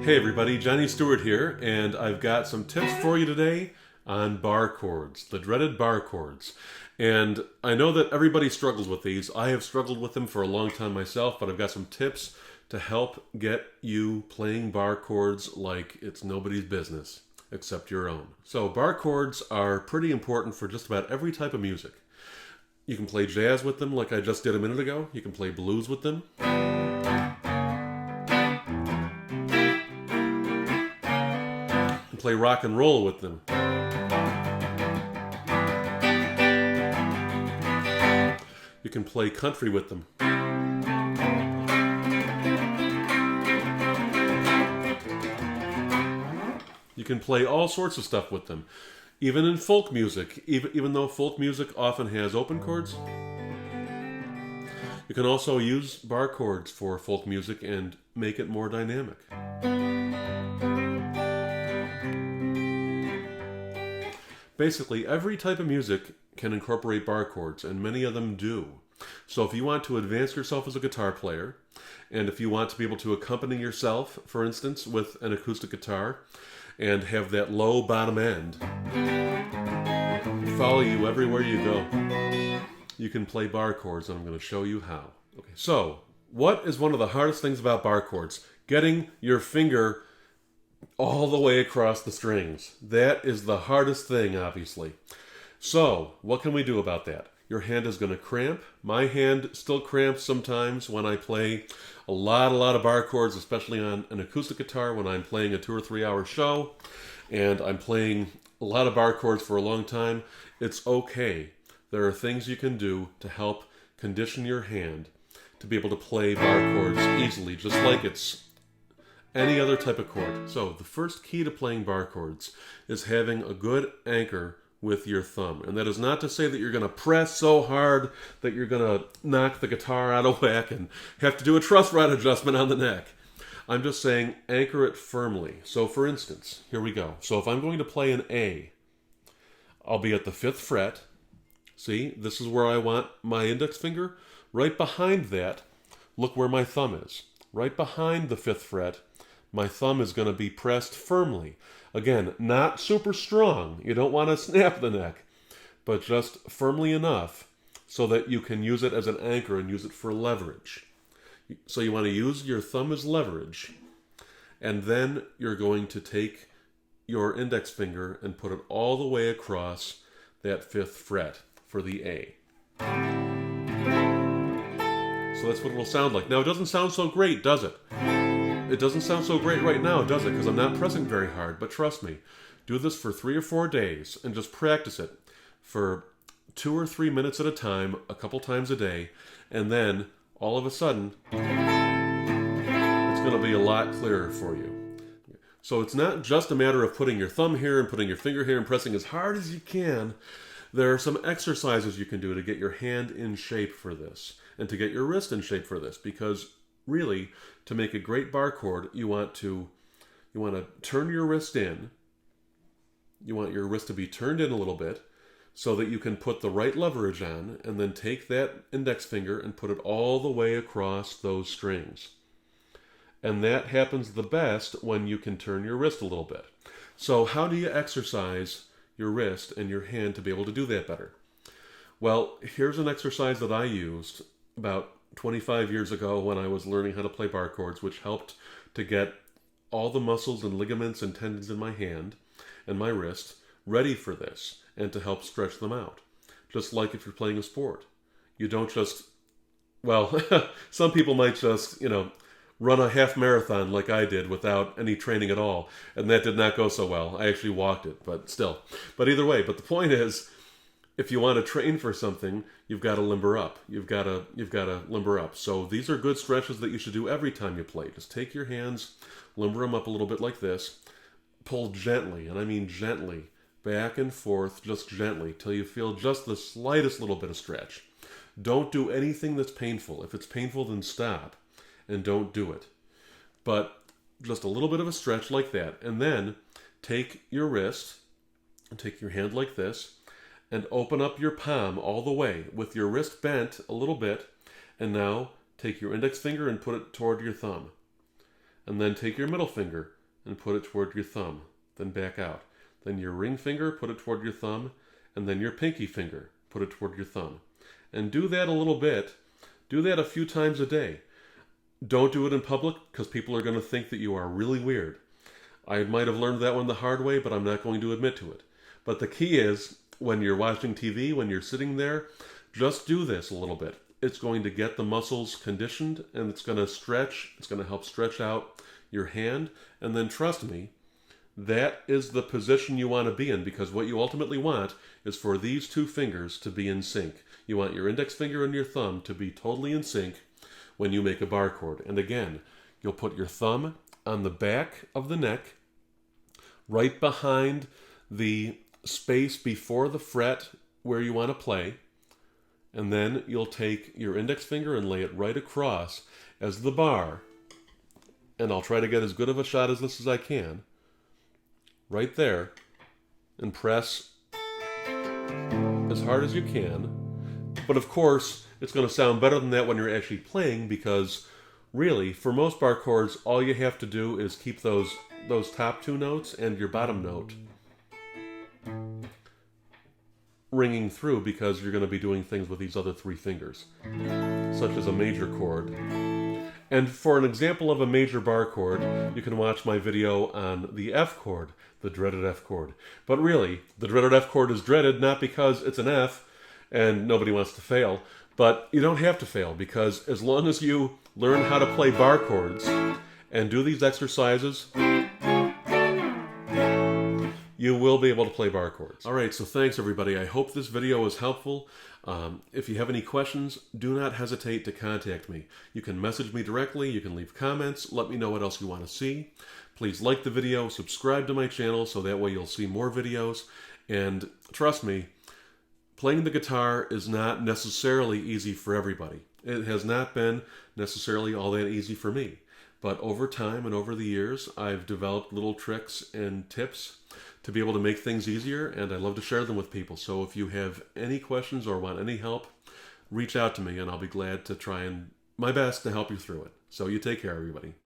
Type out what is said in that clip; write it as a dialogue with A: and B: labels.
A: Hey everybody, Johnny Stewart here, and I've got some tips for you today on bar chords, the dreaded bar chords. And I know that everybody struggles with these. I have struggled with them for a long time myself, but I've got some tips to help get you playing bar chords like it's nobody's business except your own. So bar chords are pretty important for just about every type of music. You can play jazz with them like I just did a minute ago. You can play blues with them. Play rock and roll with them. You can play country with them. You can play all sorts of stuff with them. Even in folk music, even though folk music often has open chords, you can also use bar chords for folk music and make it more dynamic. Basically, every type of music can incorporate bar chords, and many of them do. So if you want to advance yourself as a guitar player, and if you want to be able to accompany yourself, for instance, with an acoustic guitar, and have that low bottom end follow you everywhere you go, you can play bar chords, and I'm going to show you how. Okay, so what is one of the hardest things about bar chords? Getting your finger all the way across the strings. That is the hardest thing, obviously. So, what can we do about that? Your hand is going to cramp. My hand still cramps sometimes when I play a lot of bar chords, especially on an acoustic guitar when I'm playing a 2 or 3 hour show and I'm playing a lot of bar chords for a long time. It's okay. There are things you can do to help condition your hand to be able to play bar chords easily, just like it's any other type of chord. So the first key to playing bar chords is having a good anchor with your thumb. And that is not to say that you're going to press so hard that you're going to knock the guitar out of whack and have to do a truss rod adjustment on the neck. I'm just saying anchor it firmly. So for instance, here we go. So if I'm going to play an A, I'll be at the 5th fret. See, this is where I want my index finger. Right behind that, look where my thumb is. Right behind the 5th fret, my thumb is going to be pressed firmly. Again, not super strong. You don't want to snap the neck, but just firmly enough so that you can use it as an anchor and use it for leverage. So you want to use your thumb as leverage, and then you're going to take your index finger and put it all the way across that 5th fret for the A. So that's what it'll sound like. Now, it doesn't sound so great, does it? It doesn't sound so great right now, does it? Because I'm not pressing very hard. But trust me, do this for 3 or 4 days and just practice it for 2 or 3 minutes at a time, a couple times a day. And then, all of a sudden, it's going to be a lot clearer for you. So it's not just a matter of putting your thumb here and putting your finger here and pressing as hard as you can. There are some exercises you can do to get your hand in shape for this and to get your wrist in shape for this, because really, to make a great bar chord, you want to turn your wrist in. You want your wrist to be turned in a little bit so that you can put the right leverage on, and then take that index finger and put it all the way across those strings. And that happens the best when you can turn your wrist a little bit. So how do you exercise your wrist and your hand to be able to do that better? Well, here's an exercise that I used about 25 years ago when I was learning how to play bar chords, which helped to get all the muscles and ligaments and tendons in my hand and my wrist ready for this and to help stretch them out. Just like if you're playing a sport. You don't just, well, some people might just, run a half marathon like I did without any training at all, and that did not go so well. I actually walked it, but still. But either way, but the point is, if you want to train for something, you've got to limber up. You've got to limber up. So these are good stretches that you should do every time you play. Just take your hands, limber them up a little bit like this, pull gently, and I mean gently, back and forth, just gently, till you feel just the slightest little bit of stretch. Don't do anything that's painful. If it's painful, then stop and don't do it. But just a little bit of a stretch like that, and then take your wrist and take your hand like this, and open up your palm all the way with your wrist bent a little bit, and now take your index finger and put it toward your thumb. And then take your middle finger and put it toward your thumb, then back out. Then your ring finger, put it toward your thumb, and then your pinky finger, put it toward your thumb. And do that a little bit. Do that a few times a day. Don't do it in public because people are going to think that you are really weird. I might have learned that one the hard way, but I'm not going to admit to it. But the key is, when you're watching TV, when you're sitting there, just do this a little bit. It's going to get the muscles conditioned, and it's going to stretch. It's going to help stretch out your hand. And then trust me, that is the position you want to be in, because what you ultimately want is for these two fingers to be in sync. You want your index finger and your thumb to be totally in sync when you make a bar chord. And again, you'll put your thumb on the back of the neck, right behind the space before the fret where you want to play, and then you'll take your index finger and lay it right across as the bar, and I'll try to get as good of a shot as this as I can, right there, and press as hard as you can. But of course, it's going to sound better than that when you're actually playing, because really, for most bar chords, all you have to do is keep those top two notes and your bottom note ringing through, because you're going to be doing things with these other three fingers, such as a major chord. And for an example of a major bar chord, you can watch my video on the F chord, the dreaded F chord. But really, the dreaded F chord is dreaded not because it's an F and nobody wants to fail, but you don't have to fail, because as long as you learn how to play bar chords and do these exercises, you will be able to play bar chords. All right, so thanks everybody. I hope this video was helpful. If you have any questions, do not hesitate to contact me. You can message me directly, you can leave comments, let me know what else you want to see. Please like the video, subscribe to my channel so that way you'll see more videos. And trust me, playing the guitar is not necessarily easy for everybody. It has not been necessarily all that easy for me. But over time and over the years, I've developed little tricks and tips to be able to make things easier, and I love to share them with people. So if you have any questions or want any help, reach out to me and I'll be glad to try and my best to help you through it. So you take care, everybody.